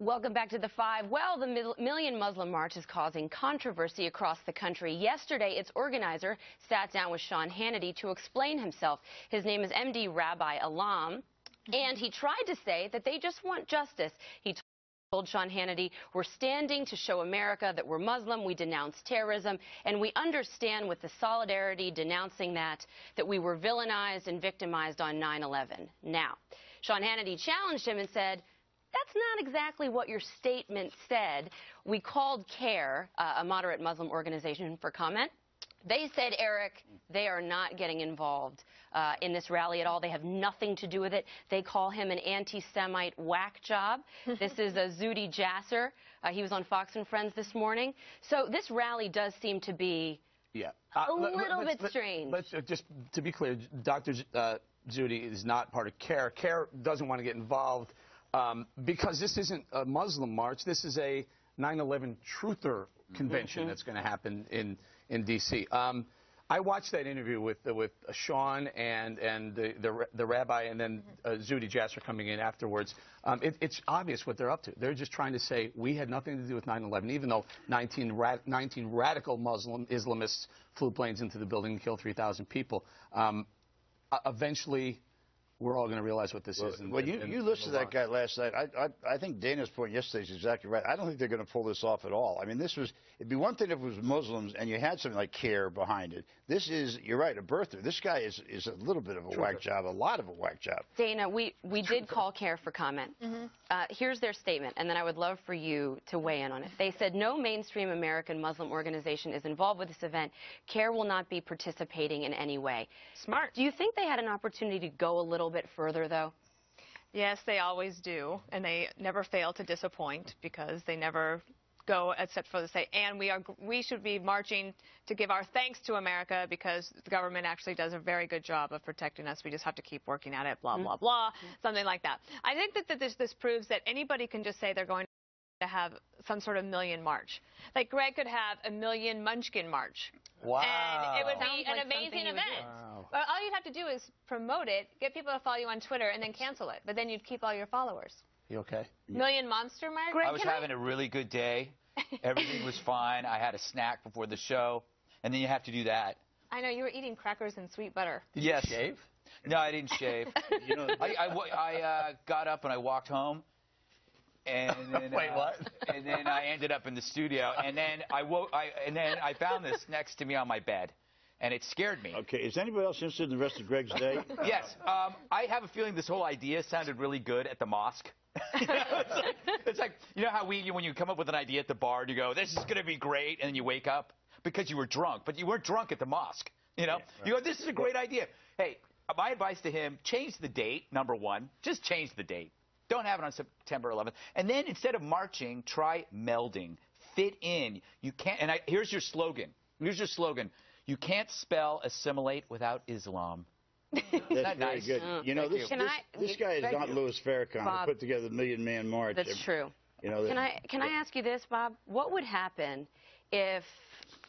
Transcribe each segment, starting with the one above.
Welcome back to the 5. Well, the Million Muslim March is causing controversy across the country. Yesterday, its organizer sat down with Sean Hannity to explain himself. His name is MD Rabbi Alam, and he tried to say that they just want justice. He told Sean Hannity, we're standing to show America that we're Muslim, we denounce terrorism, and we understand with the solidarity denouncing that we were villainized and victimized on 9/11. Now, Sean Hannity challenged him and said, that's not exactly what your statement said. We called CAIR, a moderate Muslim organization, for comment. They said, Eric, they are not getting involved in this rally at all. They have nothing to do with it. They call him an anti-Semite whack job. This is Zuhdi Jasser. He was on Fox and Friends this morning. So this rally does seem to be a little bit strange. Let's just to be clear, Dr. Zuhdi is not part of CAIR. CAIR doesn't want to get involved because this isn't a Muslim march. This is a 9/11 truther convention that's going to happen in D.C. I watched that interview with Sean and the rabbi, and then Zuhdi Jasser coming in afterwards. It's obvious what they're up to. They're just trying to say we had nothing to do with 9/11, even though 19 radical Muslim Islamists flew planes into the building and killed 3,000 people. Eventually, we're all going to realize what this is. Well, you listened to that guy last night. I think Dana's point yesterday is exactly right. I don't think they're going to pull this off at all. I mean, it'd be one thing if it was Muslims and you had something like CAIR behind it. This is, you're right, a birther. This guy is a little bit of a whack job, a lot of a whack job. Dana, we did call CAIR for comment. Here's their statement, and then I would love for you to weigh in on it. They said no mainstream American Muslim organization is involved with this event. CAIR will not be participating in any way. Smart. Do you think they had an opportunity to go a little bit further, though? Yes, they always do, and they never fail to disappoint because they never go except for to say, and we should be marching to give our thanks to America because the government actually does a very good job of protecting us. We just have to keep working at it, blah, blah, blah, something like that. I think that this proves that anybody can just say they're going to have some sort of million march. Like Greg could have a million Munchkin march. Wow. And it would be Sounds an like amazing event. Wow. Well, all you'd have to do is promote it, get people to follow you on Twitter, and then cancel it. But then you'd keep all your followers. You okay? Million Monster March? I was having a really good day. Everything was fine. I had a snack before the show. And then you have to do that. I know, you were eating crackers and sweet butter. Did you shave? No, I didn't shave. You know, I got up and I walked home. And then, Wait, what? And then I ended up in the studio. And then I found this next to me on my bed. And it scared me. Okay, is anybody else interested in the rest of Greg's day? Yes. I have a feeling this whole idea sounded really good at the mosque. It's like, you know how when you come up with an idea at the bar and you go, this is going to be great, and then you wake up because you were drunk. But you weren't drunk at the mosque. You know? Yeah, right. You go, this is a great idea. Hey, my advice to him, change the date, number one. Just change the date. Don't have it on September 11th. And then instead of marching, try melding. Fit in. You can't. And here's your slogan. Here's your slogan. You can't spell assimilate without Islam. That's nice. very good. You know, this guy is not Louis Farrakhan who put together the Million Man March. That's true. You know, can I ask you this, Bob? What would happen if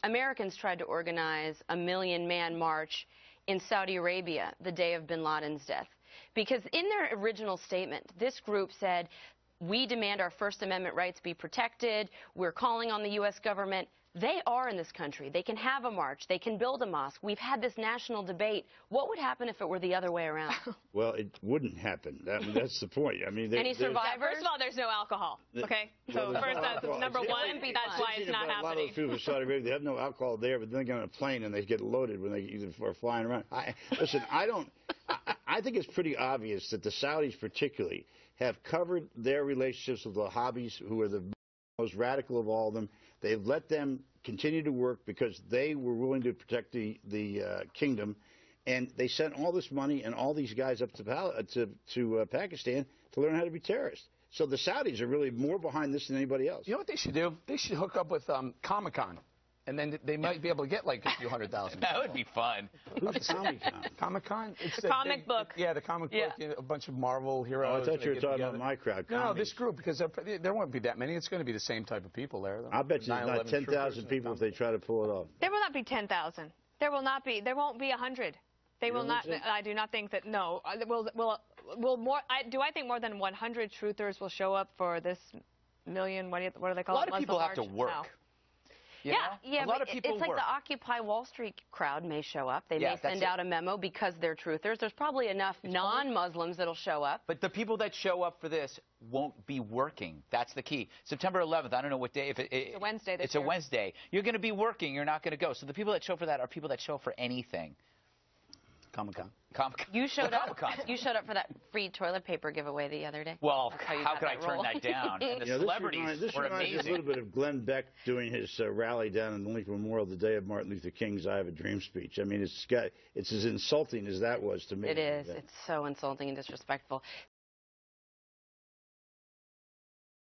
Americans tried to organize a Million Man March in Saudi Arabia the day of bin Laden's death? Because in their original statement, this group said, we demand our First Amendment rights be protected. We're calling on the U.S. government. They are in this country. They can have a march. They can build a mosque. We've had this national debate. What would happen if it were the other way around? Well, it wouldn't happen. That's the point. I mean, any survivors? First of all, there's no alcohol. Okay, so first that's number one. That's why it's not happening. A lot of those people in Saudi Arabia, they have no alcohol there, but then they get on a plane and they get loaded when they are flying around. Listen, I think it's pretty obvious that the Saudis particularly have covered their relationships with the Wahhabis, who are the most radical of all of them. They've let them continue to work because they were willing to protect the kingdom, and they sent all this money and all these guys up to Pakistan to learn how to be terrorists. So the Saudis are really more behind this than anybody else. You know what they should do? They should hook up with Comic-Con. And then they might be able to get like a few 100,000. That would be fun. Who's Comic-Con? Comic-Con? It's a comic book. Yeah, the comic book. You know, a bunch of Marvel heroes. Oh, I thought you were talking about my crowd. No, this group, because there won't be that many. It's going to be the same type of people there. I'll bet you there's not 10,000 people if they try to pull it off. There will not be 10,000. There will not be. There won't be 100. They will not. I do not think that. No. Will more? Do I think more than 100 truthers will show up for this million, what do they call A lot it? of people have to Muslim work. March? You Yeah, know? yeah, a lot but of people it's like work. the Occupy Wall Street crowd may show up. They Yeah, may send that's out a memo because they're truthers. There's probably enough non-Muslims that'll show up. But the people that show up for this won't be working. That's the key. September 11th, I don't know what day. It's a Wednesday this It's year. a Wednesday. You're going to be working. You're not going to go. So the people that show for that are people that show up for anything. Comic-Con. You showed up. Comic-Con. You showed up for that free toilet paper giveaway the other day. Well, That's you how got could I that turn role. that down? And the You know, celebrities this were reminds me a amazing. little bit of Glenn Beck doing his rally down in the Lincoln Memorial the day of Martin Luther King's "I Have a Dream" speech. I mean, it's as insulting as that was to me. It is. It's so insulting and disrespectful.